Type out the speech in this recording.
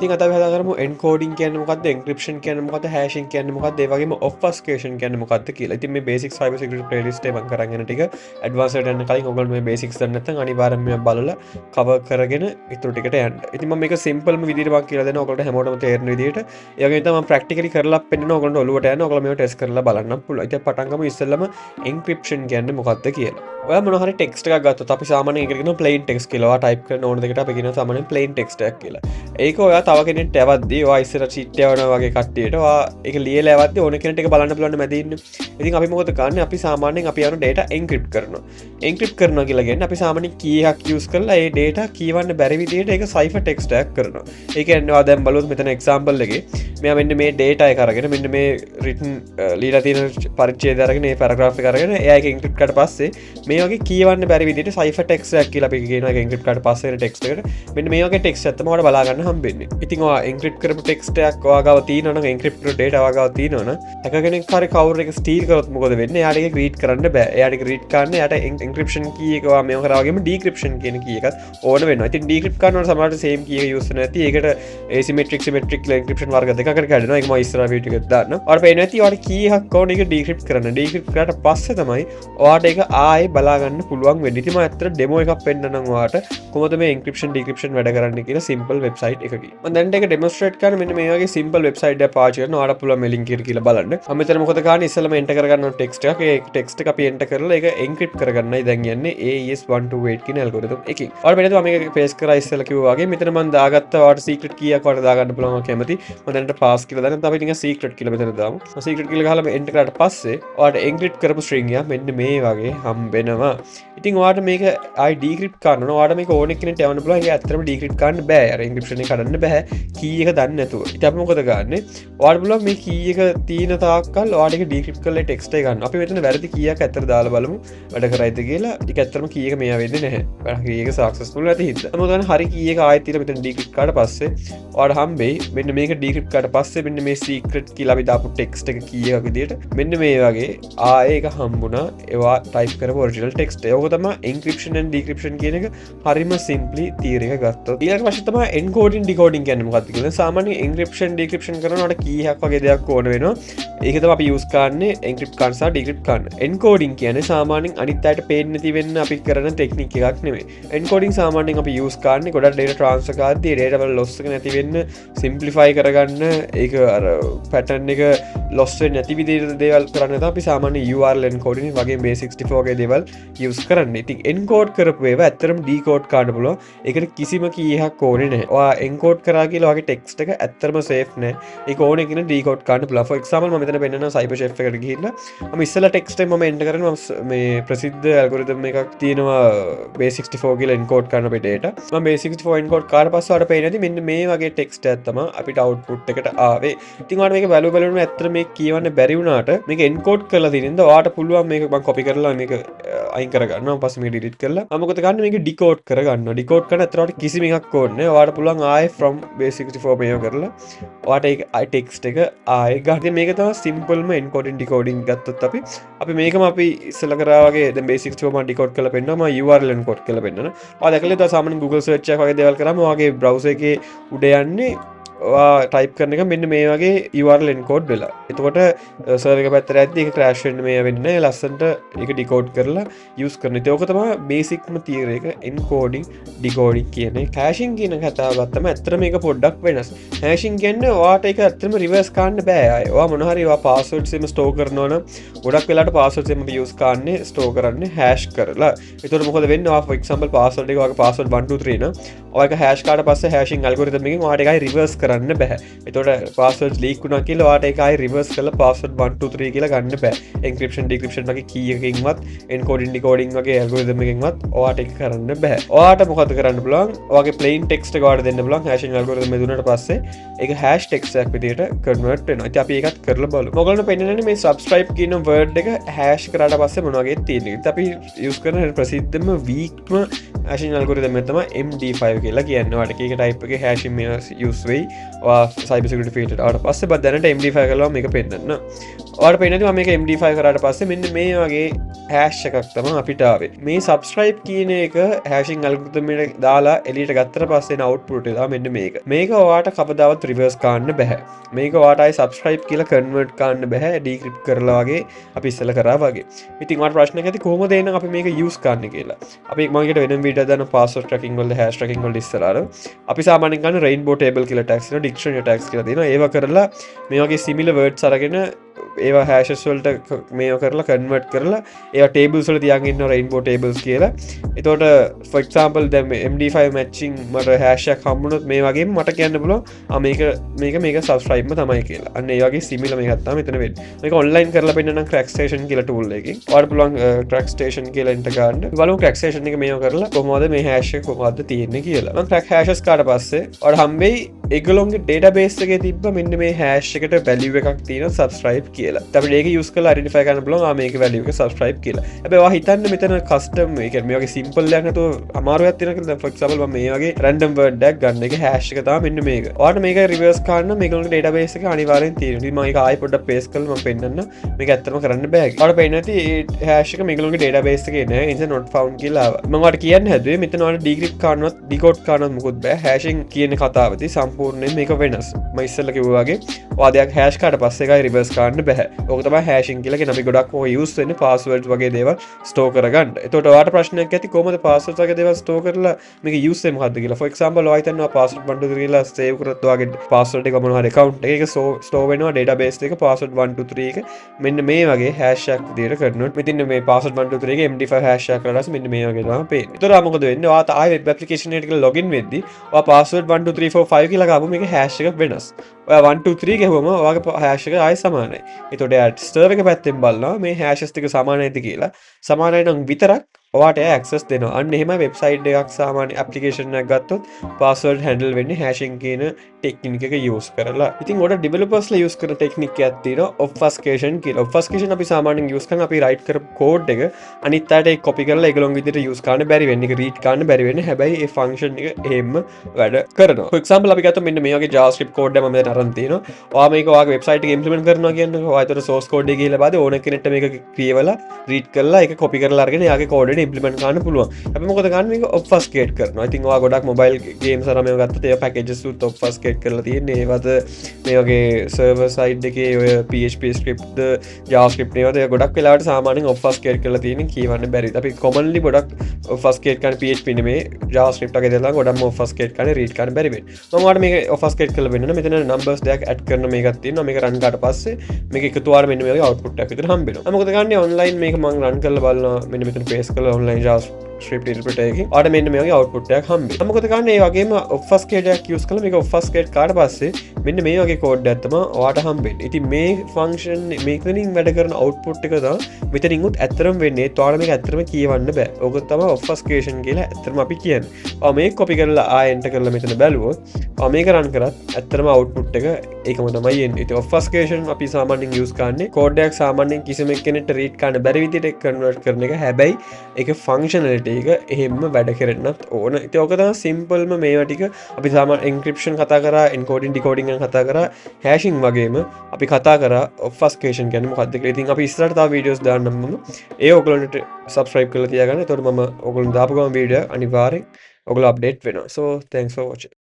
ඉතින් අද අපි කතා කරමු එන්කෝඩින් කියන්නේ මොකක්ද, එන්ක්‍රිප්ෂන් කියන්නේ මොකක්ද, හැෂින් කියන්නේ මොකක්ද, ඒ වගේම ඔබ්ෆස්කේෂන් කියන්නේ මොකක්ද කියලා. ඉතින් මේ බේසික් සයිබර් සිකියුරිටි ප්ලේලිස්ට් එක මම කරන් යන ටික ඇඩ්වාන්ස් එකට යන්න කලින් ඔයගොල්ලෝ මේ බේසික්ස් දන්නේ නැත්නම් අනිවාර්යෙන්ම මේ බලලා කවර් කරගෙන ඊටු ටිකට යන්න. ඉතින් මම මේක සිම්පල්ම විදිහට මම කියලා දෙනවා ඔයගොල්ලෝ හැමෝටම තේරෙන විදිහට. ඒ වගේම තමයි මම ප්‍රැක්ටිකලි කරලා පෙන්නනවා ඔයගොල්ලෝ ඔළුවට යන. ඔයගොල්ලෝ මේව ටෙස්ට් කරලා බලන්න පුළුවන්. ඉතින් පටන් ගමු ඉස්සෙල්ලම එන්ක්‍රිප්ෂන් කියන්නේ මොකක්ද කියලා. ඔයා මොන හරි ටෙක්ස්ට් එකක් ගත්තොත් අපි සාමාන්‍යයෙන් ඒකට කියනවා ප්ලේන් ටෙක්ස්ට් කියලා. ඔයා ටයිප් කරන ඕන දෙයකට අපි කියනවා සාමාන්‍යයෙන් ප්ලේන් ටෙක්ස්ට් එකක් කියලා. ඒක ඔයා තව කෙනෙක්ට යවද්දී ඔයා ඉස්සර චීට් යවනවා වගේ කට්ටියට ඔයා ඒක ලියලා යවද්දී ඕන කෙනෙක්ට ඒක බලන්න පුළුවන් මැද ඉන්න. ඉතින් අපි මොකද කරන්නේ? අපි සාමාන්‍යයෙන් අපි යන data encrypt කරනවා. encrypt කරනවා කියලා කියන්නේ අපි සාමාන්‍යයෙන් key එකක් use කරලා ඒ data කියවන්න බැරි විදිහට ඒක cipher text එකක් කරනවා. ඒ කියන්නේ ඔයා දැන් බලුවොත් මෙතන example එකේ මෙයා මෙන්න මේ data එක අරගෙන මෙන්න මේ written ලියලා තියෙන පරිච්ඡේදය අරගෙන මේ paragraph එක අරගෙන එයා ඒක encrypt කරලා පස්සේ මේ වගේ කියවන්න බැරි විදිහට cipher text එකක් කියලා අපි කියනවා. ඒක encrypt කරලා පස්සේ එන text එකට මෙන්න මේ වගේ text එකක් තමයි ඔයාලට බලා ගන්න හම්බෙන්නේ. ඉතින් ඔයා encrypt කරපු text එකක් ඔයා ගාව තියෙනවා නම් encrypt කරපු data ඔයා ගාව තියෙනවා නම් එක කෙනෙක් හරි කවුරු එක steal කරොත් මොකද වෙන්නේ? එයාට ඒක read කරන්න බෑ. එයාට ඒක read කරන්න එයාට encryption key එක ඔයා මේව කරා වගේම decryption කියන key එකත් ඕන වෙනවා. ඉතින් decrypt කරනකොට සමහරවිට same key එක use වෙන්නේ නැති. ඒකට asymmetric symmetric encryption වර්ග දෙකකට කැඩෙනවා. ඒක මම ඉස්සරහ වීඩියෝ එකක් දාන්නම්. ඔයාලට පේන්නේ නැති ඔයාලට key එකක් ඕන ඒක decrypt කරන්න. decrypt කරාට පස්සේ තමයි ඔයාට ඒක ආයේ බලා ගන්න පුළුවන් වෙන්නේ. ඉතින් මම ඇත්තට demo එකක් පෙන්නන්නම් ඔයාට කොහොමද මේ encryption decryption වැඩ කරන්නේ කියලා simple website එකකින්. මම දැන් ඒක demonstrate කරන්න මෙන්න මේ වගේ simple website එකක් පාවිච්චි කරනවා. ඔයාලට පුළුවන් මේ link එක කියලා බලන්න. මම මෙතන මොකද කරන්නේ ඉස්සෙල්ලාම enter කරගන්න ඕන text එකක්. ඒ text එක අපි enter කරලා ඒක encrypt කරගන්නයි දැන් යන්නේ AES128 කියන algorithm එකකින්. ඔයාලට මෙතන මම මේක paste කරා ඉස්සෙල්ලා කිව්වා වගේ මෙතන මම දාගත්ත ඔයාලට secret key එකක් ඔයාලට දාගන්න පුළුවන් මම කැමති. මම දැනට pass කියලා දාන්න. අපි නිකන් secret කියලා මෙතන දාමු. secret කියලා ගහලා මේ enter කරාට පස්සේ ඔයාලට encrypt කරපු string එක මෙන්න මේ වගේ හම්බෙනවා. ඉතින් ඔයාලට මේක ආයි decrypt කරන්න ඕන. ඔයාලට මේක ඕනෙ කෙනෙක්ට යවන්න පුළුවන්. ඒක ඇත්තටම decrypt කරන්න බෑ. අර encryption එක කඩන්න බෑ. key එක දන්නේ නැතුව. ඉතින් අපි මොකද ගන්නෙ? ඔයාලට පුළුවන් මේ key එක තියෙන තාක්කල් ඔයාලට ඒක decrypt කරලා text එක ගන්න. අපි මෙතන වැරදි key එකක් ඇත්තට දාලා බලමු. වැඩ කරයිද කියලා. ඒක ඇත්තටම key එක මෙයා වෙන්නේ නැහැ. key එක successful නැති හින්දා. මොකද ගන්න හරි key එක ආයෙත් තියලා මෙතන decrypt කරාට පස්සේ ඔයාලට හම්බෙයි. මෙන්න මේක decrypt කරාට පස්සේ මෙන්න මේ secret කියලා අපි දාපු text එක key එකක් විදියට මෙන්න මේ වගේ ආයේ ඒක හම්බුණා. ඒවා type කරපු original text. ඒක තමයි encryption and decryption කියන එක හරිම simply theory එක ගත්තොත්. ඊළඟ වශයෙන් තමයි encoding decoding කියන්නේ මොකක්ද කියලා. සාමාන්‍යයෙන් encryption decryption කරනකොට key එකක් වගේ දෙයක් ඕන වෙනවා. ඒක තමයි අපි use කරන්නේ encrypt කරන්න සහ decrypt කරන්න. encoding කියන්නේ සාමාන්‍යයෙන් අනිත් අයට පේන්නේ නැති වෙන්න අපි කරන ටෙක්නික් එකක් නෙමෙයි. encoding සාමාන්‍යයෙන් අපි use කරන්නේ ගොඩක් data transfer කරද්දී data වල loss එක නැති වෙන්න simplify කරගන්න ඒක අර pattern එක loss වෙන්නේ නැති විදිහට දේවල් කරන්න තමයි අපි සාමාන්‍ය URL encoding වගේ base64 වගේ දේවල් use කරන්නේ. ඉතින් encode කරපු ඒවා ඇත්තටම decode කරන්න පුළුවන්. ඒකට කිසිම key එකක් ඕනේ නැහැ. ඔයා encode කරා කියලා ඔයාගේ text එක ඇත්තටම safe නැහැ. ඒක ඕනේ කියන decode කරන්න පුළුවන්. for example මම මෙතන පෙන්නනවා CyberChef එකට ගිහිල්ලා මම ඉස්සෙල්ලා text එක මම enter කරනවා මේ ප්‍රසිද්ධ algorithm එකක් තියෙනවා base64 කියලා encode කරන අපේ data. මම base64 encode කරාට පස්සේ ඔයාලට පේන්නේ මෙන්න මේ වගේ text එකක් තමයි අපිට output එකට ආවේ. ඉතින් ඔයාලට මේක value බලන්න ඇත්තට මේක කියවන්න බැරි වුණාට මේක encode කරලා තියෙනින්ද ඔයාලට පුළුවන් මේක මම copy කරලා මේක අයින් කරගන්නවා. ඊපස්සේ මේක delete කරලා මම මොකද කරන්නේ මේක decode කරගන්නවා. decode කරන ඇත්තට කිසිම එකක් ඕනේ නැහැ. ඔයාලට පුළුවන් ආයේ from base64 මේව කරලා ඔයාලට ඒක text එක ආයේ ගන්න. මේක තමයි simple ම encoding decoding ගත්තොත් අපි මේකම අපි ඉස්සෙල්ලා කරා වගේ දැන් base64 මම decode කරලා පෙන්නනවා. මම URL encode කරලා පෙන්නනවා. ඔයා දැකලා ඉතින් සාමාන්‍යයෙන් Google search එකක් වගේ දේවල් කරාම ඔයාගේ browser එකේ උඩ යන්නේ ටයිප් කරන එක මෙන්න මේ වගේ URL encode වෙලා. එතකොට සර්වර් එක පැත්තට යද්දි ඒක crash වෙන්න මේ වෙන්නේ නැහැ. ලස්සනට ඒක decode කරලා use කරන. ඉතින් ඕක තමයි basicම theory එක encoding decoding කියන්නේ. hashing කියන කතාව ගත්තම ඇත්තට මේක පොඩ්ඩක් වෙනස්. hashing කියන්නේ ඔයාට ඒක ඇත්තටම reverse කරන්න බෑ. ඔයා මොන හරි ඔයා passwords එහෙම store කරනවා නම් ගොඩක් වෙලාවට passwords එහෙම අපි use කරන්නේ store කරන්නේ hash කරලා. එතකොට මොකද වෙන්නේ? ඔයා for example password එක ඔයාගේ password 123 නම් ඔයා ඒක hash කරාට පස්සේ hashing algorithm එකෙන් ඔයාට ඒකයි reverse කරන්න බෑ. එතකොට passwords leak වුණා කියලා ඔයාට ඒක ආයි reverse කරලා password 123 කියලා ගන්න බෑ. encryption decryption වගේ key එකකින්වත් encoding decoding වගේ algorithm එකකින්වත් ඔයාට ඒක කරන්න බෑ. ඔයාට මොකද කරන්න පුළුවන්? ඔයාගේ plain text එක ඔයාලට දෙන්න පුළුවන් hashing algorithm එක දුන්නාට පස්සේ ඒක hash text එකක් විදිහට convert වෙනවා. ඉතින් අපි ඒකත් කරලා බලමු. ඔයගොල්ලෝ පෙන්නන්නේ මේ subscribe කියන word එක hash කරාට පස්සේ මොන වගේ තියෙන්නේ. ඉතින් අපි use කරන ප්‍රසිද්ධම weakම hashing algorithm එක තමයි MD5 කියලා කියන්නේ. ඔයාලට කීක type එකේ hashing use වෙයි. සයිබර් සිකියුරිටි ෆීල්ඩ් එකට ආවට පස්සේ බත් දැනට MD5 කරලා මේක පෙන්නන්න. ඔයාලට පේන්නේ මම මේක MD5 කරාට පස්සේ මෙන්න මේ වගේ හැෂ් එකක් තමයි අපිට ආවේ. මේ subscribe කියන එක hashing algorithm එකට දාලා එළියට ගත්තට පස්සේ එන output එක මෙන්න මේක. මේක ඔයාට කවදාවත් reverse කරන්න බෑ. මේක ඔයාට ආයි subscribe කියලා convert කරන්න බෑ decrypt කරලා වගේ අපි ඉස්සෙල්ලා කරා වගේ. ඉතින් ඔයාට ප්‍රශ්නයක් ඇති කොහොමද එන අපි මේක use කරන්න කියලා. අපි මම ඊට වෙනම වීඩියෝ දාන password tracking වල hash tracking වල ඉස්සරහට අපි සාමාන්‍යයෙන් ගන්න rainbow table කියලා tags එක dictionary tags කියලා දෙනවා. ඒව කරලා මේ වගේ similar words අරගෙන ඒවා හැෂස් වලට මේ කරලා කන්වර්ට් කරලා ඒවා ටේබල්ස් වල තියන් ඉන්නවා රේන්බෝ ටේබල්ස් කියලා. එතකොට for example දැන් MD5 matching මට හැෂ් එකක් හම්බුනොත් මේ වගේම මට කියන්න පුළුවන් මේක subscribe ම තමයි කියලා. අන්න ඒ වගේ සිමිලර් මේකක් තමයි මෙතන වෙන්නේ. මේක ඔන්ලයින් කරලා පෙන්නනම් Crackstation කියලා tool එකකින්. ඔයාලට පුළුවන් Crackstation කියලා එන්ටර් ගන්න. බලමු Crackstation එක මේව කරලා කොහොමද මේ හැෂ් එක කොහොමද තියෙන්නේ කියලා. මම crack hashes කාට පස්සේ ඔයාලට හම්බෙයි ඒගොල්ලෝගේ database එකේ තිබ්බ මෙන්න මේ හැෂ් එකට value එකක් තියෙනවා subscribe කියලා. අපිට ඒක use කරලා identify කරන්න පුළුවන් මේකේ value එක subscribe කියලා. හැබැයි ඔයා හිතන්න මෙතන custom ඒ කියන්නේ මේ වගේ simple එකක් නැතුව අමාරුවක් තියෙනවා කියලා. for example මම මේ වගේ random word එකක් ගන්න එක hash එක තමයි මෙන්න මේක. ඔයාට මේක reverse කරන්න මේගොල්ලෝගේ database එක අනිවාර්යෙන් තියෙනවා. ඉතින් මම ඒක ආයෙ පොඩ්ඩක් paste කරලා මම පෙන්නන්න. මේක ඇත්තටම කරන්න බෑ. ඔයාට පේන්නේ නැති ඒ hash එක මේගොල්ලෝගේ database එකේ නෑ. ඒ නිසා not found කියලා ආවා. මම ඔයාලට කියන්න හැදුවේ මෙතන ඔයාලට decrypt කරනවත් decode කරනවත් මොකුත් බෑ. hashing කියන කතාවදී සම්පූර්ණයෙන් මේක වෙනස්. මම ඉස්සෙල්ලා කිව්වා වගේ ඔයා දෙයක් hash කාට පස්සේ එකයි reverse කරන්න බෑ. ඕක තමයි hashing කියලා කියන අපි ගොඩක් ඔය use වෙන්නේ passwords වගේ දේවල් store කරගන්න. එතකොට ඔයාට ප්‍රශ්නයක් ඇති කොහොමද passwords වගේ දේවල් store කරලා මේක use වෙන්නේ මොකද්ද කියලා. for example ඔයා හිතනවා password 1 2 3 කියලා save කරොත් ඔයාගේ password එක මොනවා හරි account එකක store වෙනවා database එකක password 1 2 3 එක මෙන්න මේ වගේ hash එකක් විදියට කරනොත් මෙතින් මේ password 1 2 3 එක MD5 hash එකක් කරලා මෙන්න මේ වගේ තමයි පේන්නේ. එතකොට මොකද වෙන්නේ? ඔයා ආයෙ web application එකට login වෙද්දි ඔයා password 1 2 3 4 5 කියලා ගාපු මේක hash එක වෙනස්. ඔයා 1 2 3 ගහුවම ඔයාගේ hash එක ආයෙ සමානයි. එතකොට එයා server එක පැත්තෙන් බලනවා මේ hashes ටික සමානයිද කියලා. සමානයි නම් විතරක් ඔයාට access දෙනවා. අන්න එහෙමයි website එකක් සාමාන්‍ය application එකක් ගත්තොත් password handle වෙන්නේ hashing කියන technique එක use කරලා. ඉතින් ඔයාලා developers ලා use කරන technique එකක් තියෙනවා obfuscation කියලා. obfuscation අපි සාමාන්‍යයෙන් use කරන අපි write කරපු code එක අනිත් අයට ඒක copy කරලා ඒගොල්ලොන් විදිහට use කරන්න බැරි වෙන්නේ. ඒක read කරන්න බැරි වෙන්නේ. හැබැයි ඒ function එක එහෙම වැඩ කරනවා. for example අපි ගත්තොත් මෙන්න මේ වගේ javascript code එක මම දැන් අරන් තියෙනවා. ඔයා මේක ඔයාගේ website එකේ implement කරනවා කියන්නේ ඔයා ඒතර source code එක ගිහලා බලද්දී ඕන කෙනෙක්ට මේක කියවලා read කරලා ඒක copy කරලා අරගෙන එයාගේ code එක implement කරන්න පුළුවන්. අපි මොකද ගන්න මේක obfuscate කරනවා. ඉතින් ඔයා ගොඩක් mobile games අර මේව ගත්තොත් ඒ packages උත් obfuscate කරලා තියෙන්නේ. ඒවද මේ වගේ server side එකේ ඔය PHP script JavaScript ඒවද ගොඩක් වෙලාවට සාමාන්‍යයෙන් obfuscate කරලා තියෙන්නේ කියවන්න බැරි. අපි commonly ගොඩක් obfuscate කරන PHP නෙමේ JavaScript වගේ දේවල් ගොඩක්ම obfuscate කරන read කරන්න බැරි වෙන්නේ. මම ඔයාලට මේක obfuscate කරලා වෙන්න මෙතන numbers දෙකක් add කරන මේකක් තියෙනවා. මේක run කරාට පස්සේ මේක එකතු වුණාම මෙන්න මේ වගේ output එකක් විතර හම්බ වෙනවා. මොකද ගන්නේ online මේක මම run කරලා බලනවා. මෙන්න මෙතන paste කරලා online JavaScript interpreter එකකින් ඔයාලට මෙන්න මේ වගේ output එකක් හම්බෙනවා. මොකද ගන්නේ ඒ වගේම obfuscate එකක් use කරලා මේක obfuscate කරාට පස්සේ මෙන්න මේ වගේ code එකක් තමයි ඔයාලට හම්බෙන්නේ. ඉතින් මේ function මේකෙනින් වැඩ කරන output එක තමයි මෙතනින් උත් ඇත්තටම වෙන්නේ. ඔයාලට මේක ඇත්තටම කියවන්න බෑ. ඕක තමයි obfuscation කියලා ඇත්තටම අපි කියන්නේ. ඔයා මේක copy කරලා ආයෙ enter කරලා මෙතන බැලුවොත් ඔයා මේක run කරත් ඇත්තටම output එක ඒකම තමයි එන්නේ. ඉතින් obfuscation අපි සාමාන්‍යයෙන් use කරන්නේ code එකක් සාමාන්‍යයෙන් කිසිම කෙනෙක්ට read කරන්න බැරි විදිහට convert කරන එක. හැබැයි ඒක functionality එක එහෙම වැඩ කරන්නත් ඕන. ඉතින් ඕක තමයි සිම්පල්ම මේවා ටික අපි සාමාන්‍ය encryption කතා කරා, encoding decoding ගැන කතා කරා, hashing වගේම අපි කතා කරා obfuscation කියන්නේ මොකක්ද කියලා. ඉතින් අපි ඉස්සරහට තව videos දාන්නම් මම. ඒ ඔයගොල්ලන්ට subscribe කරලා තියාගන්න. එතකොට මම ඔයගොල්ලන් දාපු ගමන් video අනිවාර්යෙන් ඔයගොල්ලෝ update වෙනවා. So thanks for watching.